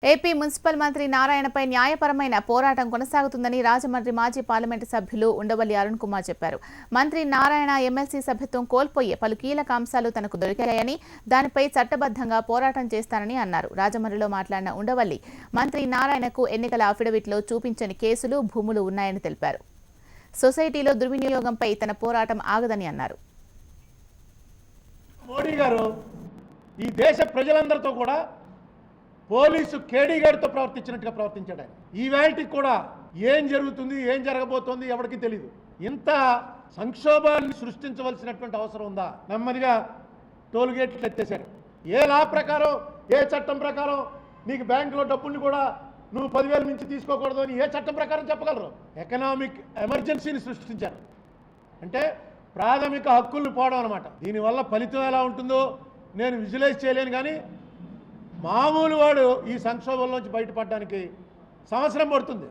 AP municipal మంత్రి నారాయణపై న్యాయపరమైన పోరాటం కొనసాగుతుందని రాజమండ్రి మాజీ పార్లమెంటు సభ్యులు ఉండవల్లి అరుణ్ కుమార్ చెప్పారు. మంత్రి నారాయణ ఎమ్మెల్సీ సభ్యత్వం కోల్పోయే పలు కీలక అంశాలు తనకు దొరికాయని, దానిపై చట్టబద్ధంగా పోరాటం చేస్తానని అన్నారు. రాజమండ్రిలో మాట్లాడిన ఉండవల్లి, మంత్రి నారాయణకు ఎన్నికల అఫిడవిట్లో చూపించని కేసులు, భూములు ఉన్నాయని తెలిపారు. సొసైటీలో దుర్వినియోగంపై తన పోరాటం ఆగదని అన్నారు. మోడీ గారు ఈ దేశ ప్రజలందరితో కూడా పోలీసు కేడీగాడితో ప్రవర్తించినట్టుగా ప్రవర్తించాడు. ఈవేళకి కూడా ఏం జరుగుతుంది, ఏం జరగబోతోంది ఎవరికి తెలియదు. ఇంత సంక్షోభాన్ని సృష్టించవలసినటువంటి అవసరం ఉందా? నెమ్మదిగా టోల్ గేట్లు ఎత్తేశారు. ఏ లా ప్రకారం, ఏ చట్టం ప్రకారం నీకు బ్యాంకులో డబ్బుల్ని కూడా నువ్వు 10,000 నుంచి తీసుకోకూడదు అని ఏ చట్టం ప్రకారం చెప్పగలరు? ఎకనామిక్ ఎమర్జెన్సీని సృష్టించారు. అంటే ప్రాథమిక హక్కుల్ని పోవడం అనమాట. దీనివల్ల ఫలితం ఎలా ఉంటుందో నేను విజువలైజ్ చేయలేను, కానీ మామూలు వాడు ఈ సంక్షోభంలోంచి బయటపడడానికి సంవత్సరం పడుతుంది.